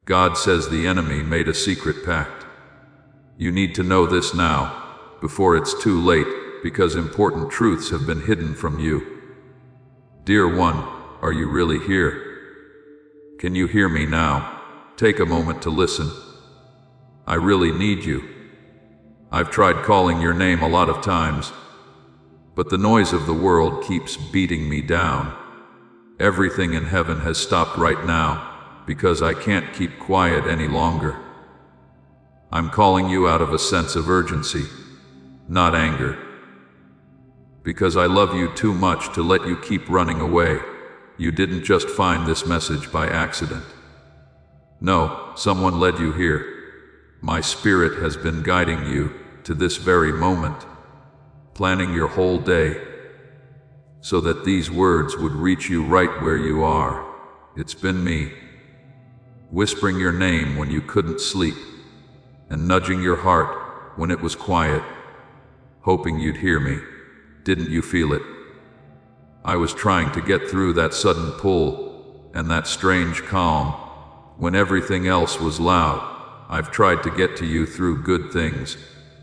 God says the enemy made a secret pact. You need to know this now, before it's too late, because important truths have been hidden from you. Dear one, are you really here? Can you hear me now? Take a moment to listen. I really need you. I've tried calling your name a lot of times, but the noise of the world keeps beating me down. Everything in heaven has stopped right now, because I can't keep quiet any longer. I'm calling you out of a sense of urgency, not anger. Because I love you too much to let you keep running away. You didn't just find this message by accident. No, someone led you here. My spirit has been guiding you to this very moment, planning your whole day, so that these words would reach you right where you are. It's been me, whispering your name when you couldn't sleep, and nudging your heart when it was quiet, hoping you'd hear me. Didn't you feel it? I was trying to get through that sudden pull and that strange calm when everything else was loud. I've tried to get to you through good things,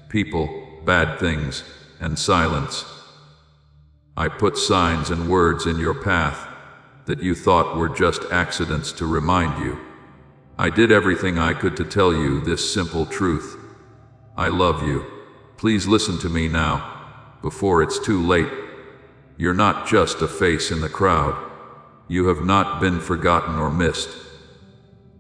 people, bad things, and silence. I put signs and words in your path that you thought were just accidents to remind you. I did everything I could to tell you this simple truth. I love you. Please listen to me now, before it's too late. You're not just a face in the crowd. You have not been forgotten or missed.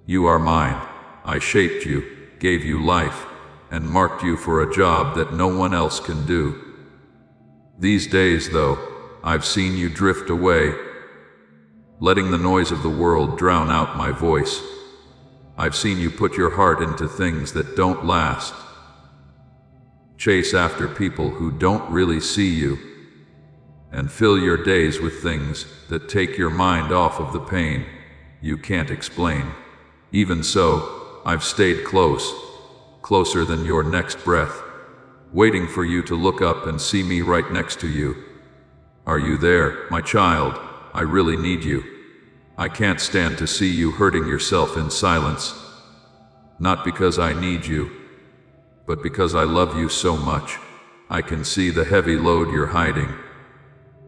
You are mine. I shaped you, gave you life, and marked you for a job that no one else can do. These days, though, I've seen you drift away, letting the noise of the world drown out my voice. I've seen you put your heart into things that don't last, chase after people who don't really see you, and fill your days with things that take your mind off of the pain you can't explain. Even so, I've stayed close, closer than your next breath, waiting for you to look up and see me right next to you. Are you there, my child? I really need you. I can't stand to see you hurting yourself in silence. Not because I need you, but because I love you so much. I can see the heavy load you're hiding.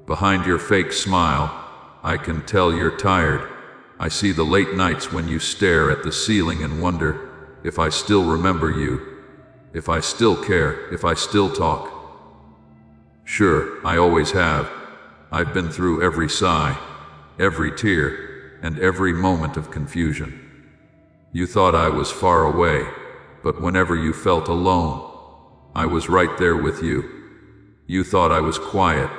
Behind your fake smile, I can tell you're tired. I see the late nights when you stare at the ceiling and wonder if I still remember you, if I still care, if I still talk. Sure, I always have. I've been through every sigh, every tear, and every moment of confusion. You thought I was far away, but whenever you felt alone, I was right there with you. You thought I was quiet,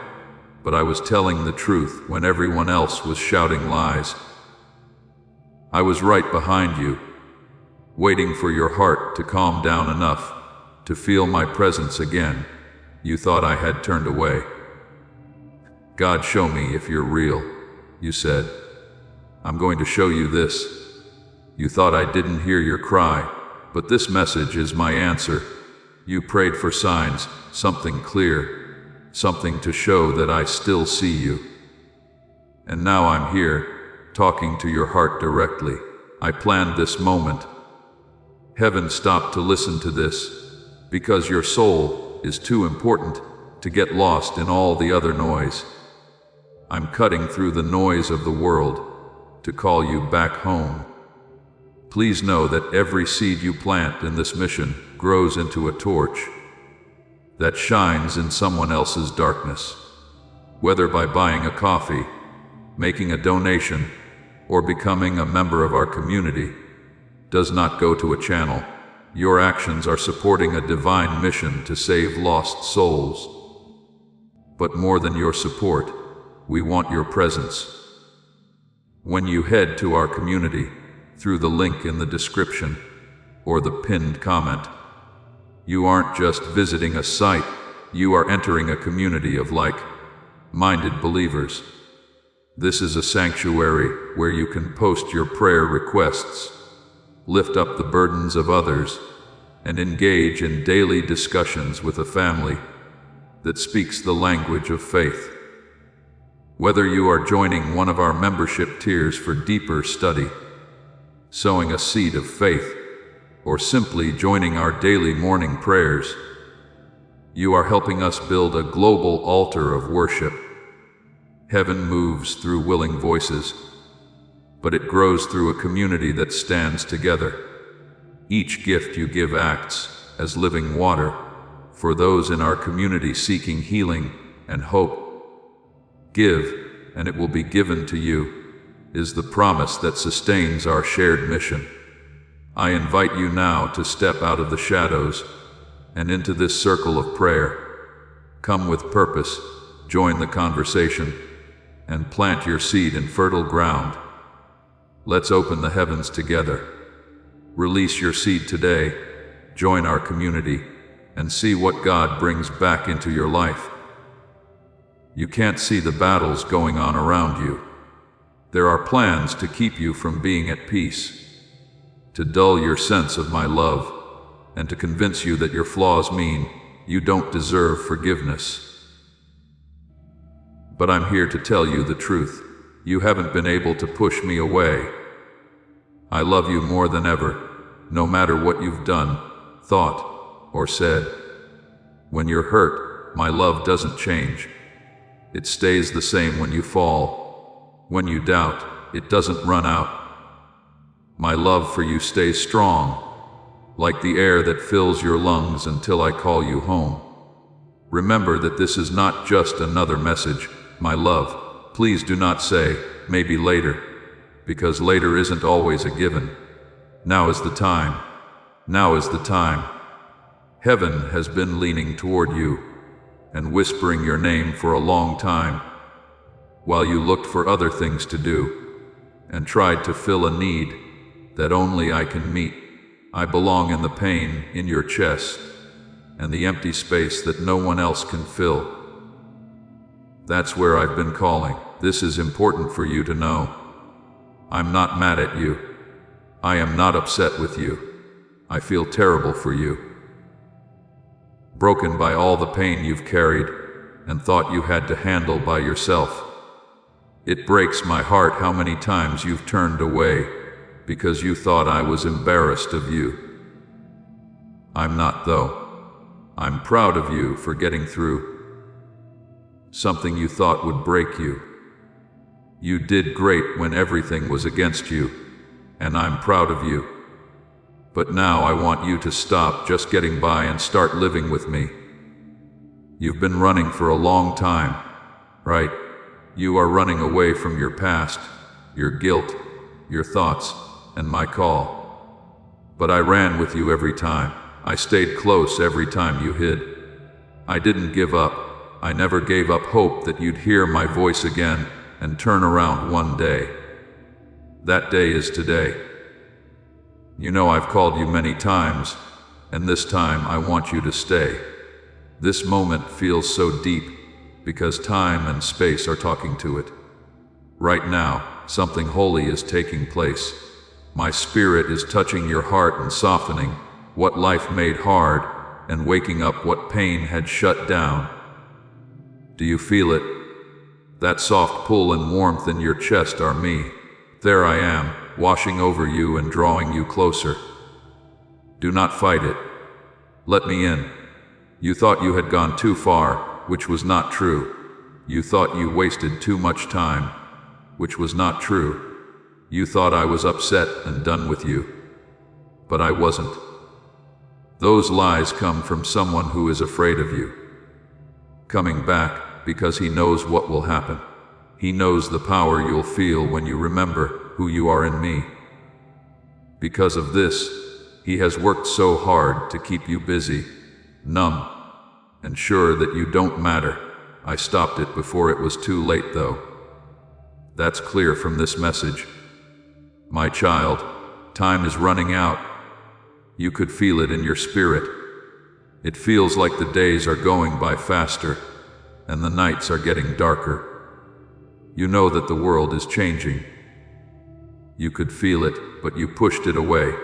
but I was telling the truth when everyone else was shouting lies. I was right behind you, waiting for your heart to calm down enough to feel my presence again. You thought I had turned away. God, show me if you're real, you said. I'm going to show you this. You thought I didn't hear your cry, but this message is my answer. You prayed for signs, something clear, something to show that I still see you. And now I'm here, talking to your heart directly. I planned this moment. Heaven stopped to listen to this, because your soul is too important to get lost in all the other noise. I'm cutting through the noise of the world to call you back home. Please know that every seed you plant in this mission grows into a torch that shines in someone else's darkness. Whether by buying a coffee, making a donation, or becoming a member of our community, does not go to a channel. Your actions are supporting a divine mission to save lost souls. But more than your support, we want your presence. When you head to our community, through the link in the description or the pinned comment, you aren't just visiting a site, you are entering a community of like-minded believers. This is a sanctuary where you can post your prayer requests, lift up the burdens of others, and engage in daily discussions with a family that speaks the language of faith. Whether you are joining one of our membership tiers for deeper study, sowing a seed of faith, or simply joining our daily morning prayers, you are helping us build a global altar of worship. Heaven moves through willing voices, but it grows through a community that stands together. Each gift you give acts as living water for those in our community seeking healing and hope. Give, and it will be given to you, is the promise that sustains our shared mission. I invite you now to step out of the shadows and into this circle of prayer. Come with purpose, join the conversation, and plant your seed in fertile ground. Let's open the heavens together. Release your seed today, join our community, and see what God brings back into your life. You can't see the battles going on around you. There are plans to keep you from being at peace, to dull your sense of my love, and to convince you that your flaws mean you don't deserve forgiveness. But I'm here to tell you the truth. You haven't been able to push me away. I love you more than ever, no matter what you've done, thought, or said. When you're hurt, my love doesn't change. It stays the same when you fall. When you doubt, it doesn't run out. My love for you stays strong, like the air that fills your lungs until I call you home. Remember that this is not just another message, my love. Please do not say, maybe later, because later isn't always a given. Now is the time. Now is the time. Heaven has been leaning toward you and whispering your name for a long time, while you looked for other things to do and tried to fill a need that only I can meet. I belong in the pain in your chest and the empty space that no one else can fill. That's where I've been calling. This is important for you to know. I'm not mad at you. I am not upset with you. I feel terrible for you. Broken by all the pain you've carried and thought you had to handle by yourself. It breaks my heart how many times you've turned away because you thought I was embarrassed of you. I'm not, though. I'm proud of you for getting through something you thought would break you. You did great when everything was against you, and I'm proud of you. But now I want you to stop just getting by and start living with me. You've been running for a long time, right? You are running away from your past, your guilt, your thoughts, and my call. But I ran with you every time. I stayed close every time you hid. I didn't give up. I never gave up hope that you'd hear my voice again and turn around one day. That day is today. You know I've called you many times, and this time I want you to stay. This moment feels so deep because time and space are talking to it. Right now, something holy is taking place. My spirit is touching your heart and softening what life made hard and waking up what pain had shut down. Do you feel it? That soft pull and warmth in your chest are me. There I am, washing over you and drawing you closer. Do not fight it. Let me in. You thought you had gone too far, which was not true. You thought you wasted too much time, which was not true. You thought I was upset and done with you. But I wasn't. Those lies come from someone who is afraid of you. Coming back because he knows what will happen. He knows the power you'll feel when you remember who you are in me. Because of this, he has worked so hard to keep you busy, numb, and sure that you don't matter. I stopped it before it was too late, though. That's clear from this message. My child, time is running out. You could feel it in your spirit. It feels like the days are going by faster, and the nights are getting darker. You know that the world is changing. You could feel it, but you pushed it away.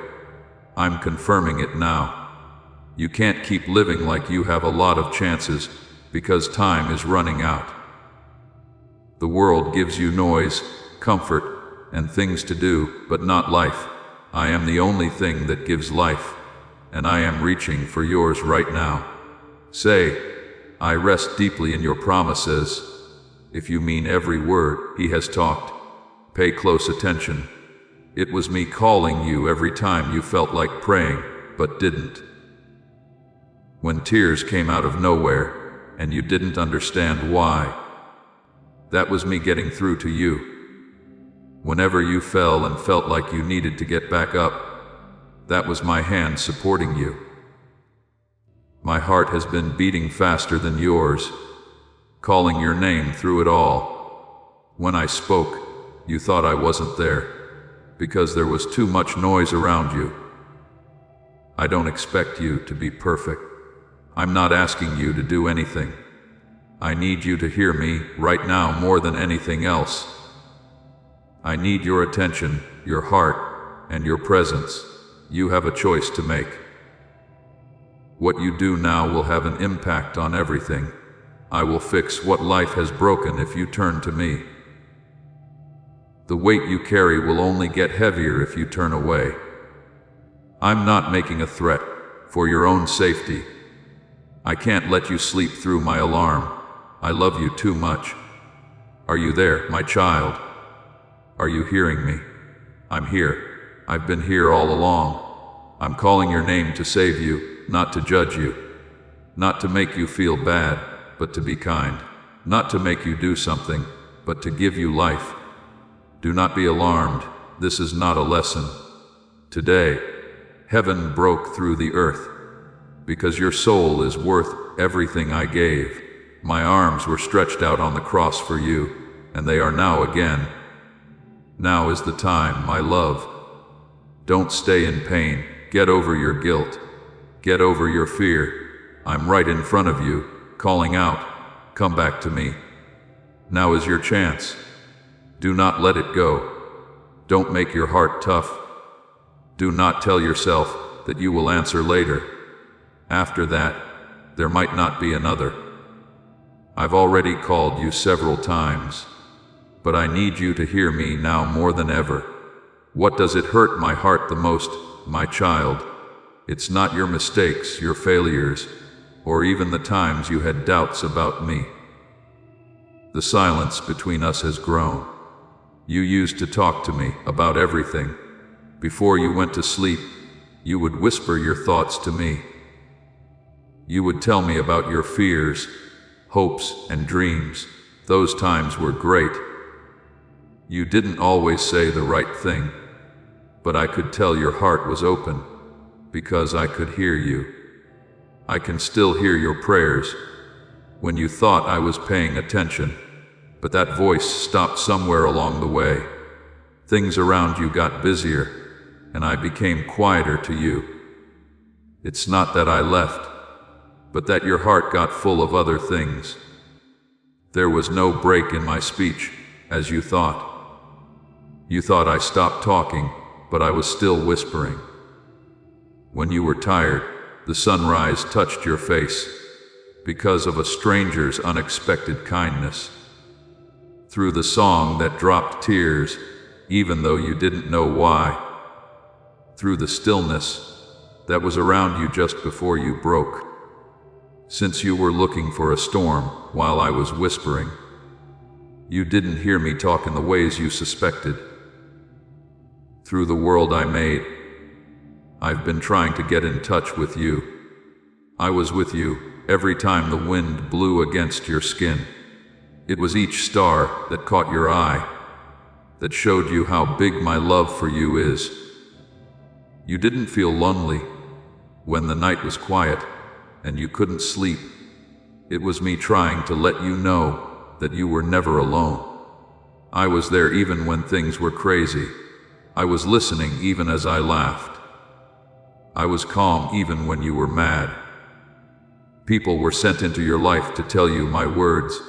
I'm confirming it now. You can't keep living like you have a lot of chances, because time is running out. The world gives you noise, comfort, and things to do, but not life. I am the only thing that gives life, and I am reaching for yours right now. Say, I rest deeply in your promises. If you mean every word he has talked, pay close attention. It was me calling you every time you felt like praying, but didn't. When tears came out of nowhere, and you didn't understand why. That was me getting through to you. Whenever you fell and felt like you needed to get back up, that was my hand supporting you. My heart has been beating faster than yours, calling your name through it all. When I spoke, you thought I wasn't there, because there was too much noise around you. I don't expect you to be perfect. I'm not asking you to do anything. I need you to hear me right now more than anything else. I need your attention, your heart, and your presence. You have a choice to make. What you do now will have an impact on everything. I will fix what life has broken if you turn to me. The weight you carry will only get heavier if you turn away. I'm not making a threat for your own safety. I can't let you sleep through my alarm. I love you too much. Are you there, my child? Are you hearing me? I'm here. I've been here all along. I'm calling your name to save you, not to judge you. Not to make you feel bad, but to be kind. Not to make you do something, but to give you life. Do not be alarmed. This is not a lesson. Today, heaven broke through the earth, because your soul is worth everything I gave. My arms were stretched out on the cross for you, and they are now again. Now is the time, my love. Don't stay in pain. Get over your guilt. Get over your fear. I'm right in front of you, calling out, come back to me. Now is your chance. Do not let it go. Don't make your heart tough. Do not tell yourself that you will answer later. After that, there might not be another. I've already called you several times, but I need you to hear me now more than ever. What does it hurt my heart the most, my child? It's not your mistakes, your failures, or even the times you had doubts about me. The silence between us has grown. You used to talk to me about everything. Before you went to sleep, you would whisper your thoughts to me. You would tell me about your fears, hopes, and dreams. Those times were great. You didn't always say the right thing, but I could tell your heart was open, because I could hear you. I can still hear your prayers, when you thought I was paying attention, but that voice stopped somewhere along the way. Things around you got busier, and I became quieter to you. It's not that I left, but that your heart got full of other things. There was no break in my speech, as you thought. You thought I stopped talking, but I was still whispering. When you were tired, the sunrise touched your face, because of a stranger's unexpected kindness. Through the song that dropped tears, even though you didn't know why. Through the stillness that was around you just before you broke. Since you were looking for a storm while I was whispering, you didn't hear me talk in the ways you suspected. Through the world I made, I've been trying to get in touch with you. I was with you every time the wind blew against your skin. It was each star that caught your eye, that showed you how big my love for you is. You didn't feel lonely when the night was quiet and you couldn't sleep. It was me trying to let you know that you were never alone. I was there even when things were crazy. I was listening even as I laughed. I was calm even when you were mad. People were sent into your life to tell you my words,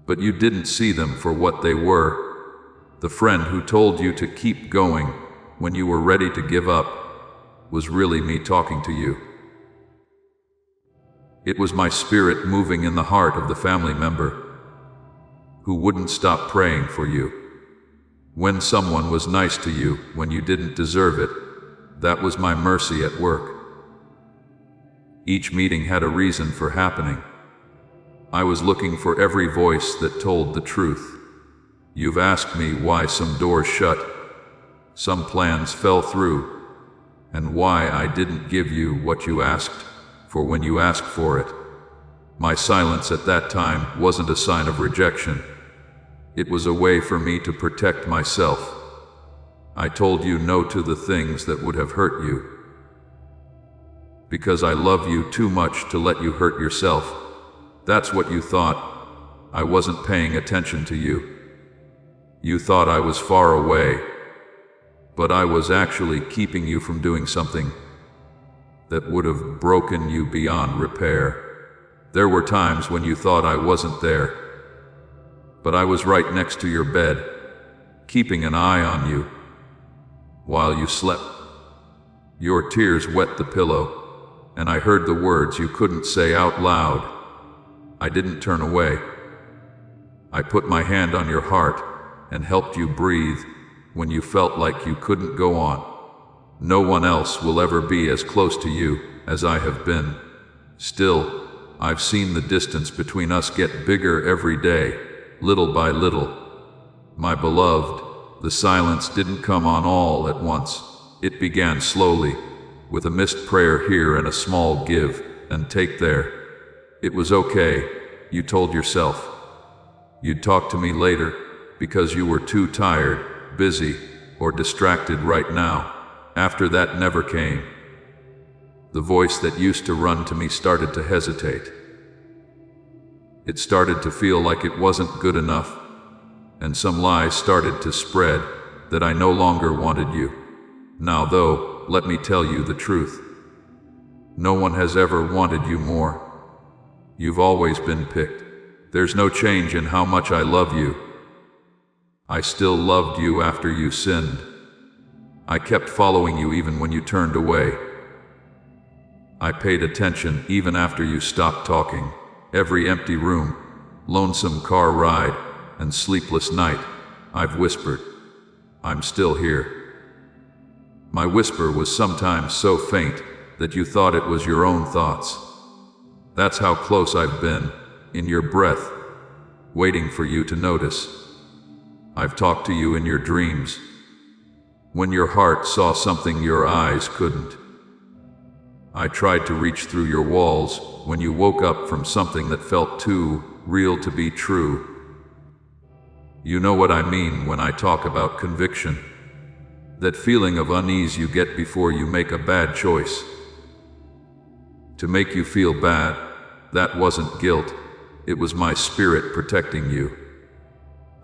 but you didn't see them for what they were. The friend who told you to keep going when you were ready to give up was really me talking to you. It was my spirit moving in the heart of the family member who wouldn't stop praying for you. When someone was nice to you when you didn't deserve it, that was my mercy at work. Each meeting had a reason for happening. I was looking for every voice that told the truth. You've asked me why some doors shut, some plans fell through, and why I didn't give you what you asked for when you asked for it. My silence at that time wasn't a sign of rejection. It was a way for me to protect myself. I told you no to the things that would have hurt you, because I love you too much to let you hurt yourself. That's what you thought. I wasn't paying attention to you. You thought I was far away, but I was actually keeping you from doing something that would have broken you beyond repair. There were times when you thought I wasn't there, but I was right next to your bed, keeping an eye on you while you slept. Your tears wet the pillow, and I heard the words you couldn't say out loud. I didn't turn away. I put my hand on your heart and helped you breathe when you felt like you couldn't go on. No one else will ever be as close to you as I have been. Still, I've seen the distance between us get bigger every day, little by little. My beloved, the silence didn't come on all at once. It began slowly, with a missed prayer here and a small give and take there. It was okay, you told yourself. You'd talk to me later because you were too tired, busy, or distracted right now. After that never came. The voice that used to run to me started to hesitate. It started to feel like it wasn't good enough, and some lies started to spread that I no longer wanted you. Now though, let me tell you the truth. No one has ever wanted you more. You've always been picked. There's no change in how much I love you. I still loved you after you sinned. I kept following you even when you turned away. I paid attention even after you stopped talking. Every empty room, lonesome car ride, and sleepless night, I've whispered, I'm still here. My whisper was sometimes so faint that you thought it was your own thoughts. That's how close I've been, in your breath, waiting for you to notice. I've talked to you in your dreams, when your heart saw something your eyes couldn't. I tried to reach through your walls when you woke up from something that felt too real to be true. You know what I mean when I talk about conviction. That feeling of unease you get before you make a bad choice. To make you feel bad, that wasn't guilt, it was my spirit protecting you.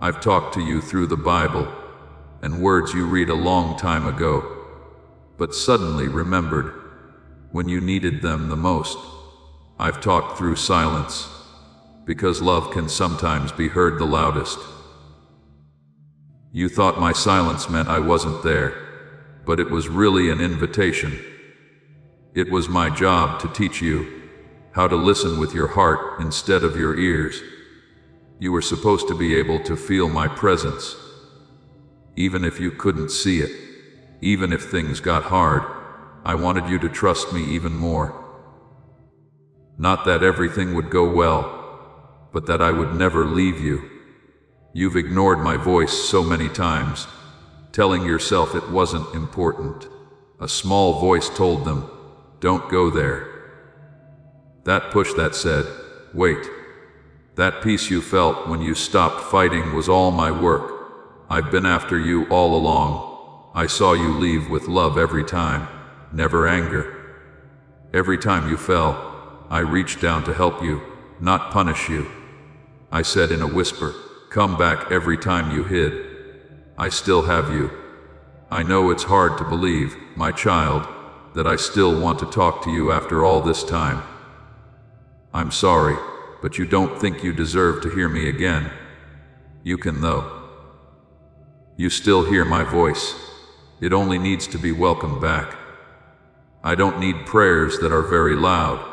I've talked to you through the Bible, and words you read a long time ago, but suddenly remembered when you needed them the most. I've talked through silence, because love can sometimes be heard the loudest. You thought my silence meant I wasn't there, but it was really an invitation. It was my job to teach you how to listen with your heart instead of your ears. You were supposed to be able to feel my presence, even if you couldn't see it. Even if things got hard, I wanted you to trust me even more. Not that everything would go well, but that I would never leave you. You've ignored my voice so many times, telling yourself it wasn't important. A small voice told them, don't go there. That push that said, wait. That peace you felt when you stopped fighting was all my work. I've been after you all along. I saw you leave with love every time, never anger. Every time you fell, I reached down to help you, not punish you. I said in a whisper, come back every time you hid. I still have you. I know it's hard to believe, my child, that I still want to talk to you after all this time. I'm sorry, but you don't think you deserve to hear me again. You can though. You still hear my voice. It only needs to be welcomed back. I don't need prayers that are very loud.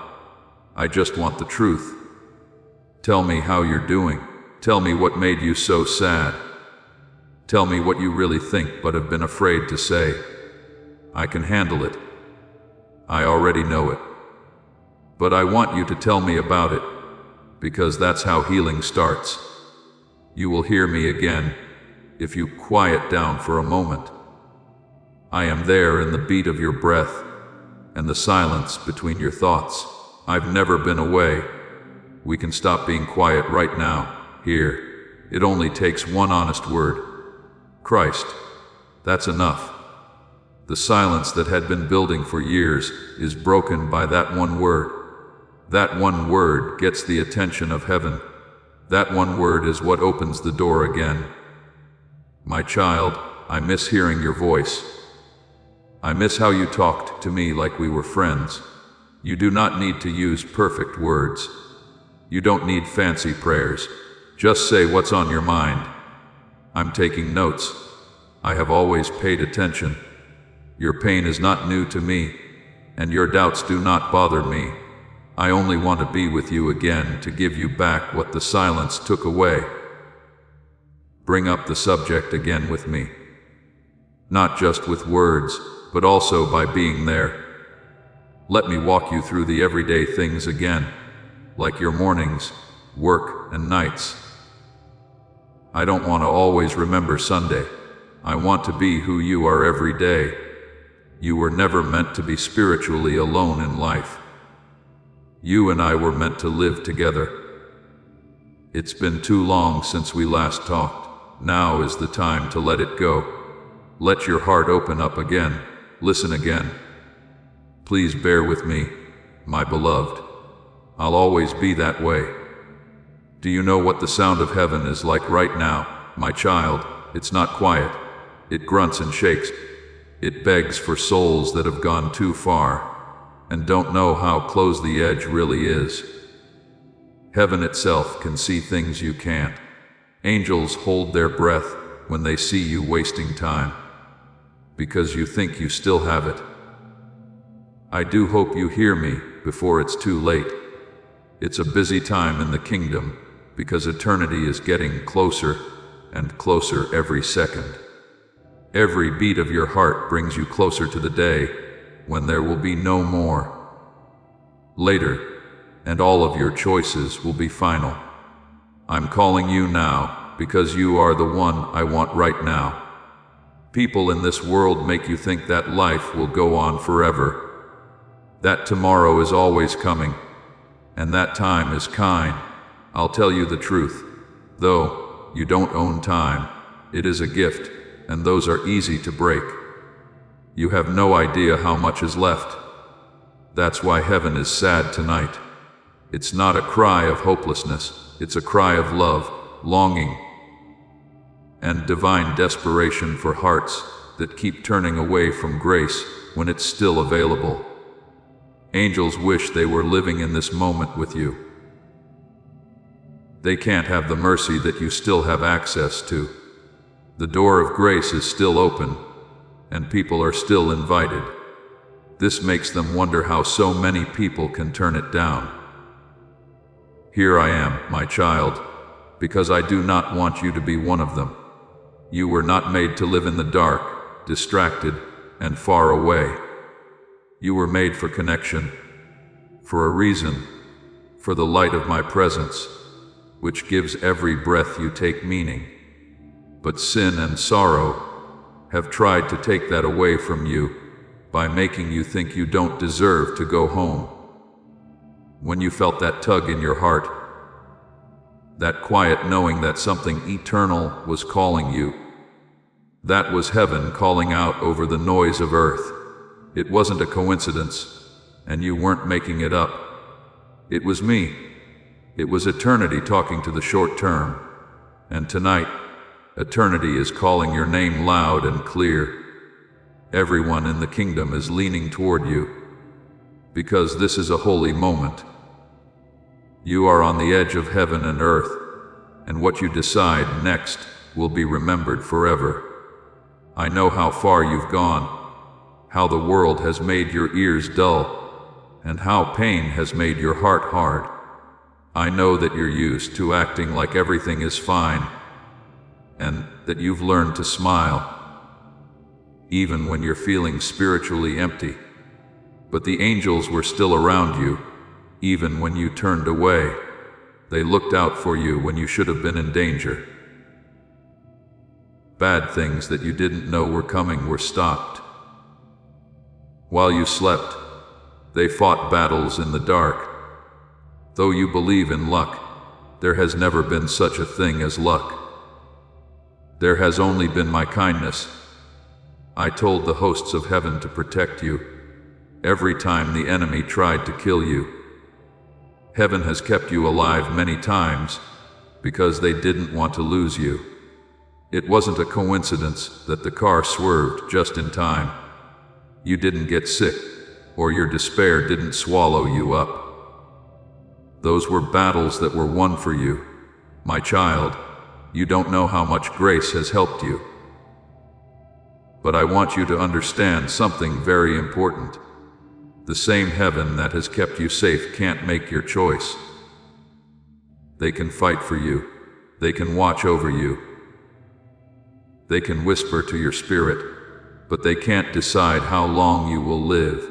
I just want the truth. Tell me how you're doing. Tell me what made you so sad. Tell me what you really think but have been afraid to say. I can handle it. I already know it. But I want you to tell me about it, because that's how healing starts. You will hear me again if you quiet down for a moment. I am there in the beat of your breath and the silence between your thoughts. I've never been away. We can stop being quiet right now, here. It only takes one honest word. Christ. That's enough. The silence that had been building for years is broken by that one word. That one word gets the attention of heaven. That one word is what opens the door again. My child, I miss hearing your voice. I miss how you talked to me like we were friends. You do not need to use perfect words. You don't need fancy prayers. Just say what's on your mind. I'm taking notes. I have always paid attention. Your pain is not new to me, and your doubts do not bother me. I only want to be with you again to give you back what the silence took away. Bring up the subject again with me. Not just with words, but also by being there. Let me walk you through the everyday things again, like your mornings, work, and nights. I don't want to always remember Sunday. I want to be who you are every day. You were never meant to be spiritually alone in life. You and I were meant to live together. It's been too long since we last talked. Now is the time to let it go. Let your heart open up again. Listen again. Please bear with me, my beloved. I'll always be that way. Do you know what the sound of heaven is like right now, my child? It's not quiet. It grunts and shakes. It begs for souls that have gone too far and don't know how close the edge really is. Heaven itself can see things you can't. Angels hold their breath when they see you wasting time, because you think you still have it. I do hope you hear me before it's too late. It's a busy time in the kingdom, because eternity is getting closer and closer every second. Every beat of your heart brings you closer to the day when there will be no more later, and all of your choices will be final. I'm calling you now because you are the one I want right now. People in this world make you think that life will go on forever, that tomorrow is always coming, and that time is kind. I'll tell you the truth. Though you don't own time, it is a gift, and those are easy to break. You have no idea how much is left. That's why heaven is sad tonight. It's not a cry of hopelessness, it's a cry of love, longing, and divine desperation for hearts that keep turning away from grace when it's still available. Angels wish they were living in this moment with you. They can't have the mercy that you still have access to. The door of grace is still open, and people are still invited. This makes them wonder how so many people can turn it down. Here I am, my child, because I do not want you to be one of them. You were not made to live in the dark, distracted, and far away. You were made for connection, for a reason, for the light of my presence, which gives every breath you take meaning. But sin and sorrow have tried to take that away from you by making you think you don't deserve to go home. When you felt that tug in your heart, that quiet knowing that something eternal was calling you, that was heaven calling out over the noise of earth. It wasn't a coincidence, and you weren't making it up. It was me. It was eternity talking to the short term. And tonight, eternity is calling your name loud and clear. Everyone in the kingdom is leaning toward you, because this is a holy moment. You are on the edge of heaven and earth, and what you decide next will be remembered forever. I know how far you've gone, how the world has made your ears dull, and how pain has made your heart hard. I know that you're used to acting like everything is fine, and that you've learned to smile, even when you're feeling spiritually empty. But the angels were still around you, even when you turned away. They looked out for you when you should have been in danger. Bad things that you didn't know were coming were stopped. While you slept, they fought battles in the dark. Though you believe in luck, there has never been such a thing as luck. There has only been my kindness. I told the hosts of heaven to protect you every time the enemy tried to kill you. Heaven has kept you alive many times because they didn't want to lose you. It wasn't a coincidence that the car swerved just in time. You didn't get sick, or your despair didn't swallow you up. Those were battles that were won for you. My child, you don't know how much grace has helped you. But I want you to understand something very important. The same heaven that has kept you safe can't make your choice. They can fight for you. They can watch over you. They can whisper to your spirit, but they can't decide how long you will live.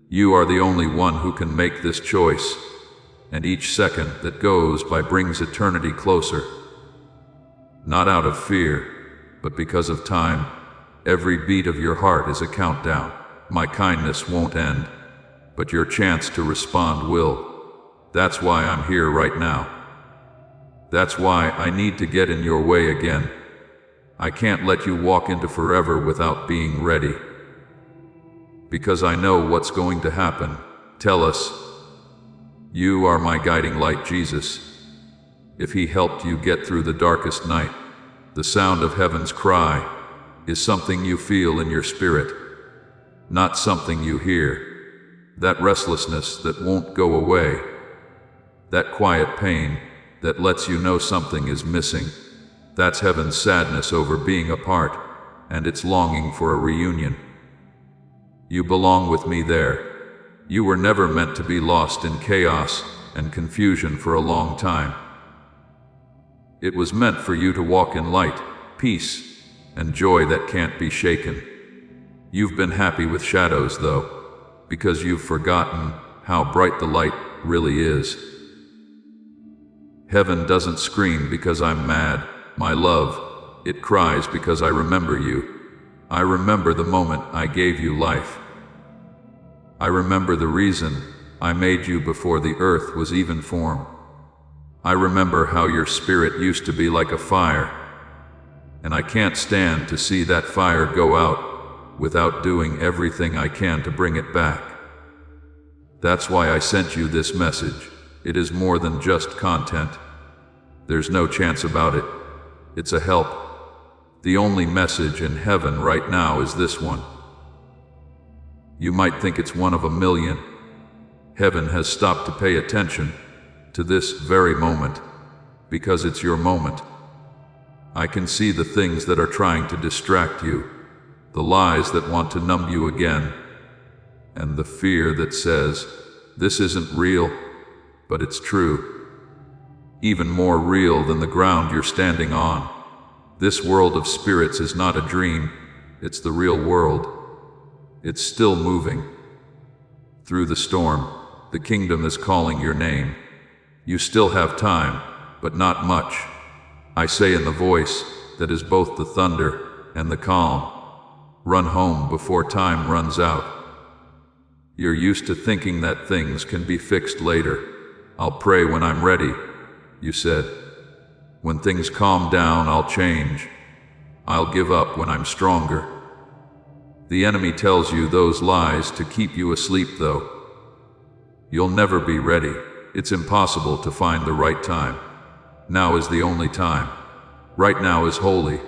You are the only one who can make this choice, and each second that goes by brings eternity closer. Not out of fear, but because of time. Every beat of your heart is a countdown. My kindness won't end, but your chance to respond will. That's why I'm here right now. That's why I need to get in your way again. I can't let you walk into forever without being ready. Because I know what's going to happen. Tell us. You are my guiding light, Jesus. If he helped you get through the darkest night, the sound of heaven's cry is something you feel in your spirit, not something you hear. That restlessness that won't go away, that quiet pain that lets you know something is missing. That's heaven's sadness over being apart, and its longing for a reunion. You belong with me there. You were never meant to be lost in chaos and confusion for a long time. It was meant for you to walk in light, peace, and joy that can't be shaken. You've been happy with shadows, though, because you've forgotten how bright the light really is. Heaven doesn't scream because I'm mad, my love. It cries because I remember you. I remember the moment I gave you life. I remember the reason I made you before the earth was even formed. I remember how your spirit used to be like a fire, and I can't stand to see that fire go out without doing everything I can to bring it back. That's why I sent you this message. It is more than just content. There's no chance about it. It's a help. The only message in heaven right now is this one. You might think it's one of a million. Heaven has stopped to pay attention to this very moment, because it's your moment. I can see the things that are trying to distract you, the lies that want to numb you again, and the fear that says, this isn't real, but it's true. Even more real than the ground you're standing on. This world of spirits is not a dream, it's the real world. It's still moving. Through the storm, the kingdom is calling your name. You still have time, but not much. I say in the voice that is both the thunder and the calm. Run home before time runs out. You're used to thinking that things can be fixed later. I'll pray when I'm ready, you said. When things calm down, I'll change. I'll give up when I'm stronger. The enemy tells you those lies to keep you asleep, though. You'll never be ready. It's impossible to find the right time. Now is the only time. Right now is holy.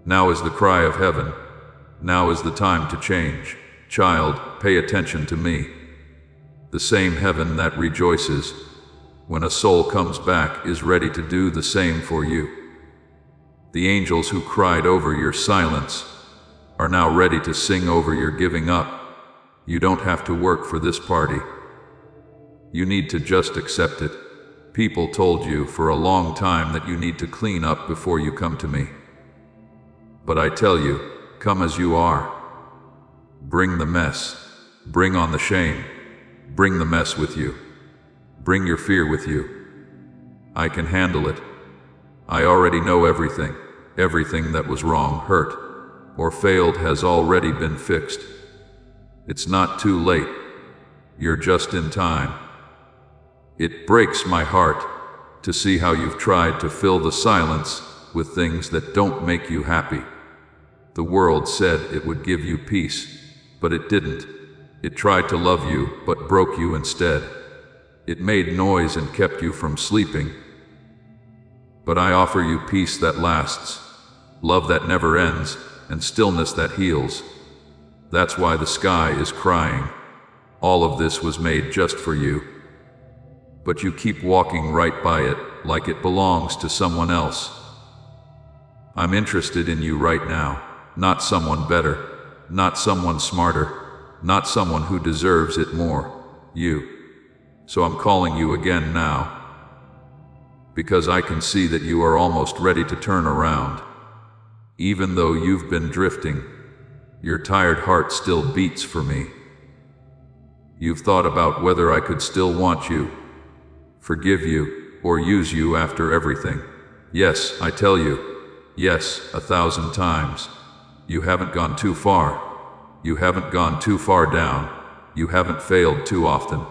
Now is the cry of heaven. Now is the time to change. Child, pay attention to me. The same heaven that rejoices when a soul comes back is ready to do the same for you. The angels who cried over your silence are now ready to sing over your giving up. You don't have to work for this party. You need to just accept it. People told you for a long time that you need to clean up before you come to me. But I tell you, come as you are. Bring the mess. Bring on the shame. Bring the mess with you. Bring your fear with you. I can handle it. I already know everything. Everything that was wrong, hurt, or failed has already been fixed. It's not too late. You're just in time. It breaks my heart to see how you've tried to fill the silence with things that don't make you happy. The world said it would give you peace, but it didn't. It tried to love you, but broke you instead. It made noise and kept you from sleeping. But I offer you peace that lasts, love that never ends, and stillness that heals. That's why the sky is crying. All of this was made just for you. But you keep walking right by it, like it belongs to someone else. I'm interested in you right now, not someone better, not someone smarter, not someone who deserves it more, you. So I'm calling you again now, because I can see that you are almost ready to turn around. Even though you've been drifting, your tired heart still beats for me. You've thought about whether I could still want you, forgive you, or use you after everything. Yes, I tell you, yes, 1,000 times. You haven't gone too far. You haven't gone too far down. You haven't failed too often.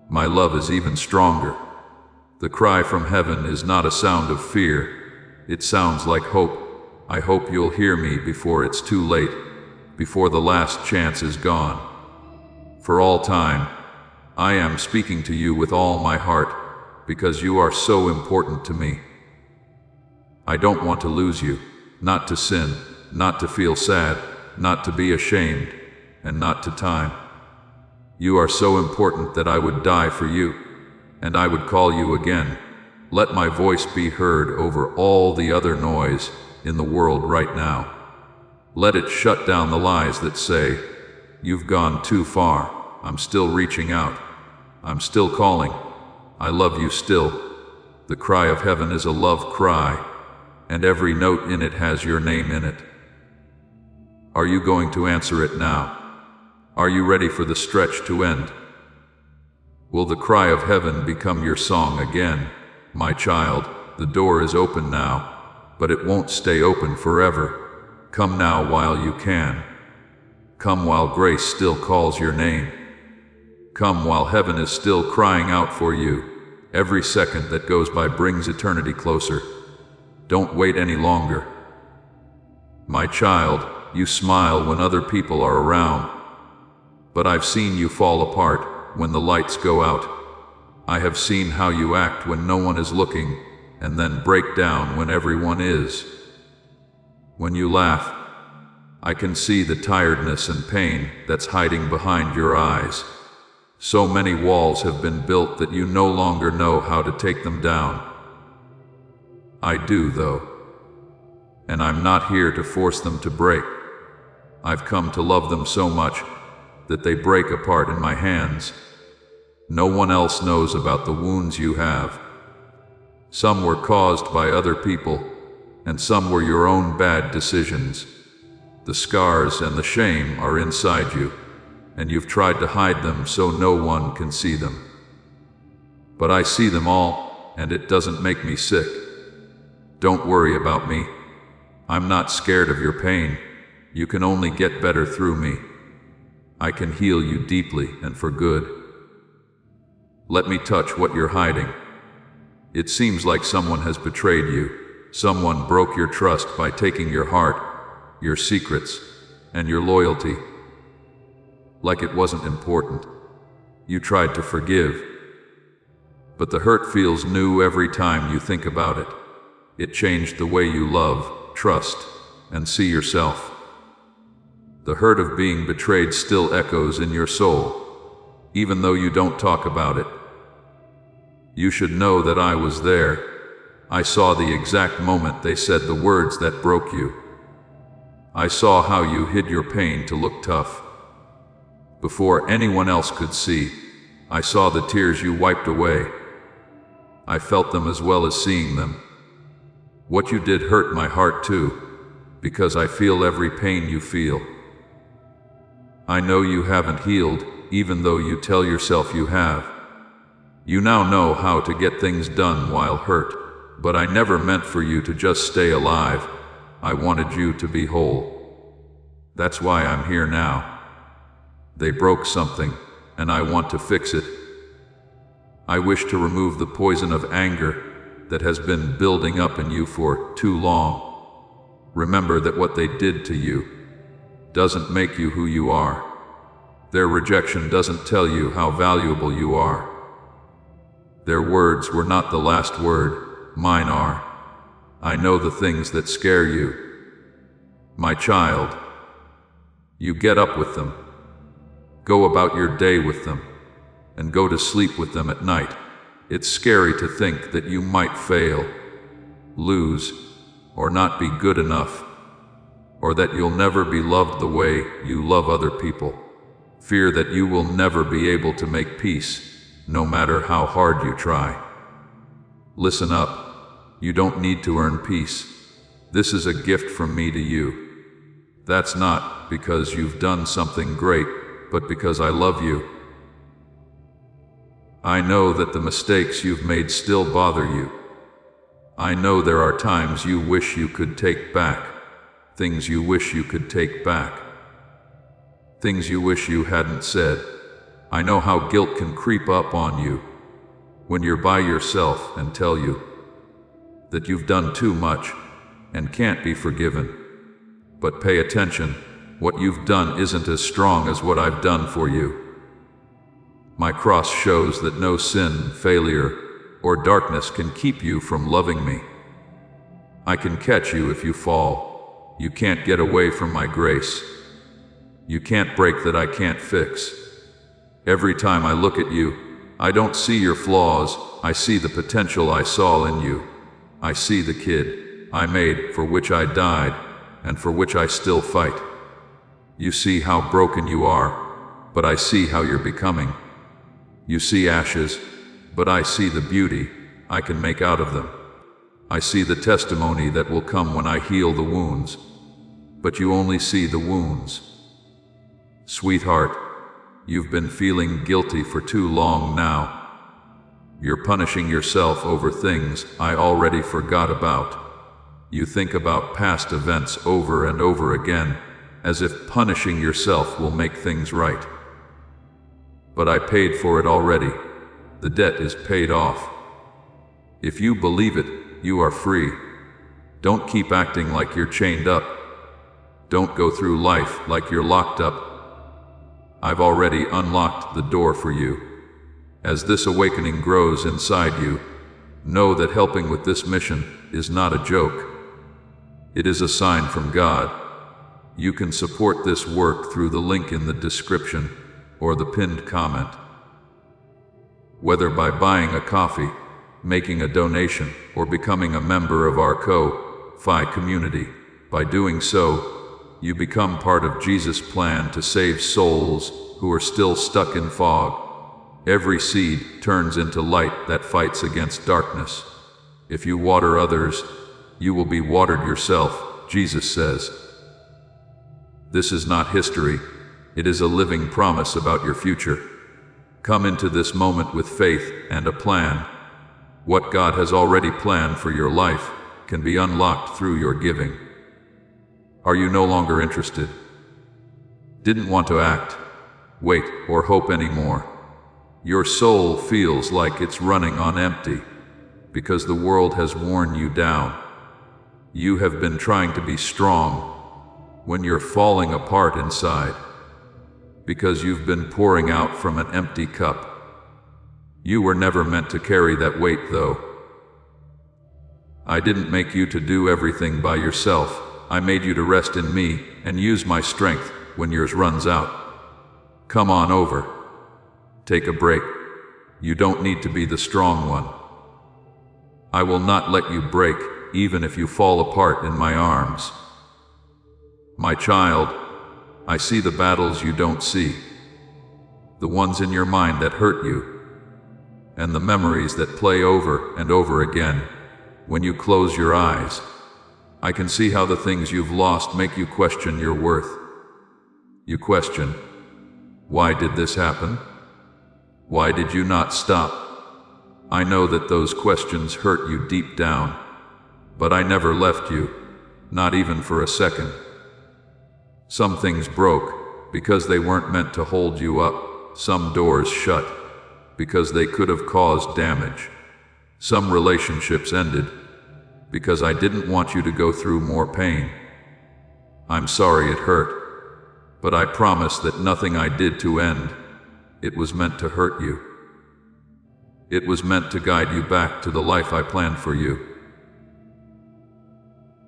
My love is even stronger. The cry from heaven is not a sound of fear. It sounds like hope. I hope you'll hear me before it's too late, before the last chance is gone. For all time, I am speaking to you with all my heart, because you are so important to me. I don't want to lose you, not to sin, not to feel sad, not to be ashamed, and not to time. You are so important that I would die for you, and I would call you again. Let my voice be heard over all the other noise in the world right now. Let it shut down the lies that say, you've gone too far. I'm still reaching out. I'm still calling. I love you still. The cry of heaven is a love cry, and every note in it has your name in it. Are you going to answer it now? Are you ready for the stretch to end? Will the cry of heaven become your song again? My child, the door is open now, but it won't stay open forever. Come now while you can. Come while grace still calls your name. Come while heaven is still crying out for you. Every second that goes by brings eternity closer. Don't wait any longer. My child, you smile when other people are around. But I've seen you fall apart when the lights go out. I have seen how you act when no one is looking, and then break down when everyone is. When you laugh, I can see the tiredness and pain that's hiding behind your eyes. So many walls have been built that you no longer know how to take them down. I do, though. And I'm not here to force them to break. I've come to love them so much that they break apart in my hands. No one else knows about the wounds you have. Some were caused by other people, and some were your own bad decisions. The scars and the shame are inside you, and you've tried to hide them so no one can see them. But I see them all, and it doesn't make me sick. Don't worry about me. I'm not scared of your pain. You can only get better through me. I can heal you deeply and for good. Let me touch what you're hiding. It seems like someone has betrayed you. Someone broke your trust by taking your heart, your secrets, and your loyalty. Like it wasn't important. You tried to forgive. But the hurt feels new every time you think about it. It changed the way you love, trust, and see yourself. The hurt of being betrayed still echoes in your soul, even though you don't talk about it. You should know that I was there. I saw the exact moment they said the words that broke you. I saw how you hid your pain to look tough. Before anyone else could see, I saw the tears you wiped away. I felt them as well as seeing them. What you did hurt my heart too, because I feel every pain you feel. I know you haven't healed, even though you tell yourself you have. You now know how to get things done while hurt, but I never meant for you to just stay alive. I wanted you to be whole. That's why I'm here now. They broke something, and I want to fix it. I wish to remove the poison of anger that has been building up in you for too long. Remember that what they did to you doesn't make you who you are. Their rejection doesn't tell you how valuable you are. Their words were not the last word, mine are. I know the things that scare you. My child, you get up with them. Go about your day with them, and go to sleep with them at night. It's scary to think that you might fail, lose, or not be good enough, or that you'll never be loved the way you love other people. Fear that you will never be able to make peace, no matter how hard you try. Listen up. You don't need to earn peace. This is a gift from me to you. That's not because you've done something great, but because I love you. I know that the mistakes you've made still bother you. I know there are times you wish you could take back, things you wish you could take back, things you wish you hadn't said. I know how guilt can creep up on you when you're by yourself and tell you that you've done too much and can't be forgiven. But pay attention, what you've done isn't as strong as what I've done for you. My cross shows that no sin, failure, or darkness can keep you from loving me. I can catch you if you fall. You can't get away from my grace. You can't break that I can't fix. Every time I look at you, I don't see your flaws, I see the potential I saw in you. I see the kid I made, for which I died, and for which I still fight. You see how broken you are, but I see how you're becoming. You see ashes, but I see the beauty I can make out of them. I see the testimony that will come when I heal the wounds, but you only see the wounds. Sweetheart, you've been feeling guilty for too long now. You're punishing yourself over things I already forgot about. You think about past events over and over again, as if punishing yourself will make things right. But I paid for it already. The debt is paid off. If you believe it, you are free. Don't keep acting like you're chained up. Don't go through life like you're locked up. I've already unlocked the door for you. As this awakening grows inside you, know that helping with this mission is not a joke. It is a sign from God. You can support this work through the link in the description or the pinned comment. Whether by buying a coffee, making a donation, or becoming a member of our Ko-Fi community, by doing so, you become part of Jesus' plan to save souls who are still stuck in fog. Every seed turns into light that fights against darkness. If you water others, you will be watered yourself, Jesus says. This is not history. It is a living promise about your future. Come into this moment with faith and a plan. What God has already planned for your life can be unlocked through your giving. Are you no longer interested? Didn't want to act, wait, or hope anymore? Your soul feels like it's running on empty because the world has worn you down. You have been trying to be strong when you're falling apart inside because you've been pouring out from an empty cup. You were never meant to carry that weight, though. I didn't make you to do everything by yourself. I made you to rest in me and use my strength when yours runs out. Come on over. Take a break. You don't need to be the strong one. I will not let you break, even if you fall apart in my arms. My child, I see the battles you don't see, the ones in your mind that hurt you. and the memories that play over and over again when you close your eyes. I can see how the things you've lost make you question your worth. You question, why did this happen? Why did you not stop? I know that those questions hurt you deep down, but I never left you, not even for a second. Some things broke because they weren't meant to hold you up. Some doors shut because they could have caused damage. Some relationships ended because I didn't want you to go through more pain. I'm sorry it hurt, but I promise that nothing I did to end it was meant to hurt you. It was meant to guide you back to the life I planned for you.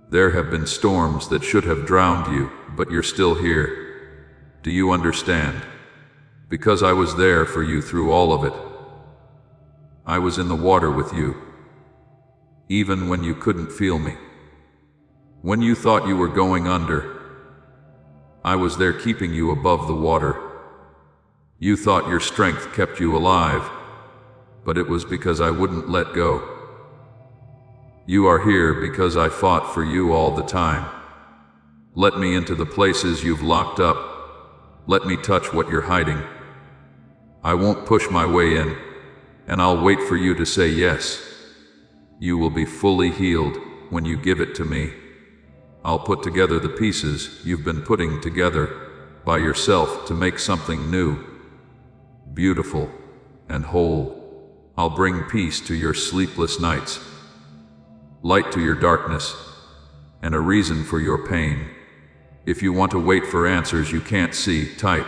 There have been storms that should have drowned you, but you're still here. Do you understand? Because I was there for you through all of it. I was in the water with you, even when you couldn't feel me. When you thought you were going under, I was there keeping you above the water. You thought your strength kept you alive, but it was because I wouldn't let go. You are here because I fought for you all the time. Let me into the places you've locked up. Let me touch what you're hiding. I won't push my way in, and I'll wait for you to say yes. You will be fully healed when you give it to me. I'll put together the pieces you've been putting together by yourself to make something new, beautiful, and whole. I'll bring peace to your sleepless nights, light to your darkness, and a reason for your pain. If you want to wait for answers you can't see, type,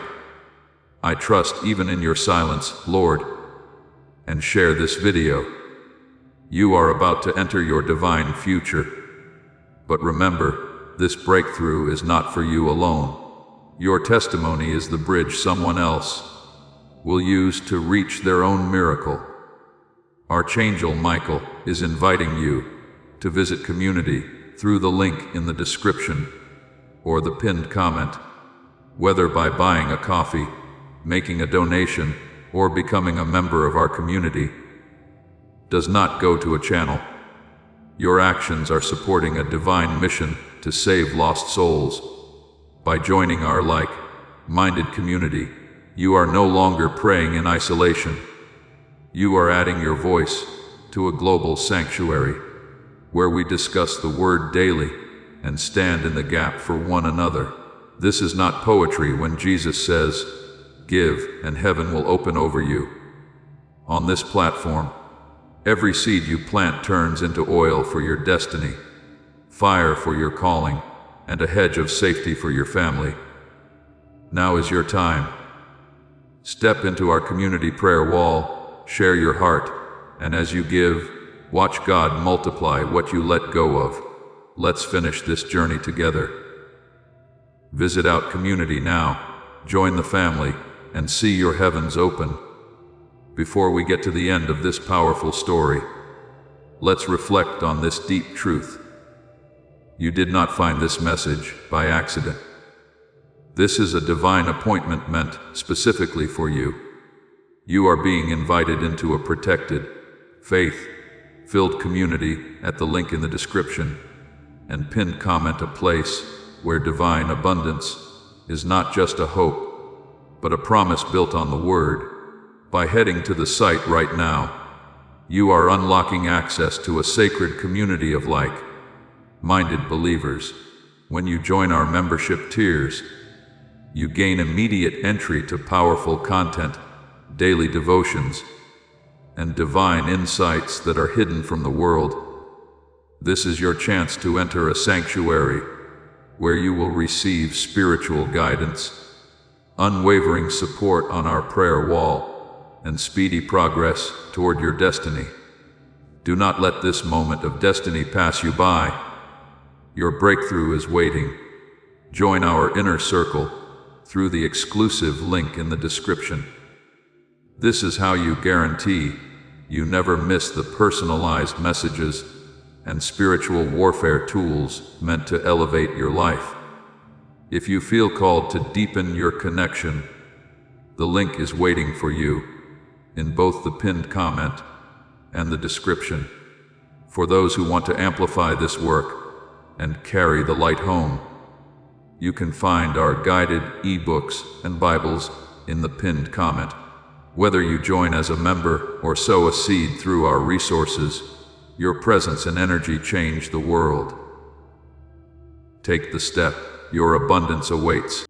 I trust even in your silence, Lord, and share this video. You are about to enter your divine future. But remember, this breakthrough is not for you alone. Your testimony is the bridge someone else will use to reach their own miracle. Archangel Michael is inviting you to visit community through the link in the description or the pinned comment. Whether by buying a coffee, making a donation, or becoming a member of our community, does not go to a channel. Your actions are supporting a divine mission to save lost souls. By joining our like-minded community, you are no longer praying in isolation. You are adding your voice to a global sanctuary where we discuss the Word daily and stand in the gap for one another. This is not poetry when Jesus says, "Give, and heaven will open over you." On this platform, every seed you plant turns into oil for your destiny, fire for your calling, and a hedge of safety for your family. Now is your time. Step into our community prayer wall, share your heart, and as you give, watch God multiply what you let go of. Let's finish this journey together. Visit Out Community now, join the family, and see your heavens open. Before we get to the end of this powerful story, let's reflect on this deep truth. You did not find this message by accident. This is a divine appointment meant specifically for you. You are being invited into a protected, faith-filled community at the link in the description, and pinned comment, a place where divine abundance is not just a hope, but a promise built on the Word. By heading to the site right now, you are unlocking access to a sacred community of like-minded believers. When you join our membership tiers, you gain immediate entry to powerful content, daily devotions, and divine insights that are hidden from the world. This is your chance to enter a sanctuary where you will receive spiritual guidance, unwavering support on our prayer wall, and speedy progress toward your destiny. Do not let this moment of destiny pass you by. Your breakthrough is waiting. Join our inner circle through the exclusive link in the description. This is how you guarantee you never miss the personalized messages and spiritual warfare tools meant to elevate your life. If you feel called to deepen your connection, the link is waiting for you. in both the pinned comment and the description. For those who want to amplify this work and carry the light home, you can find our guided ebooks and Bibles in the pinned comment. Whether you join as a member or sow a seed through our resources, your presence and energy change the world. Take the step. Your abundance awaits.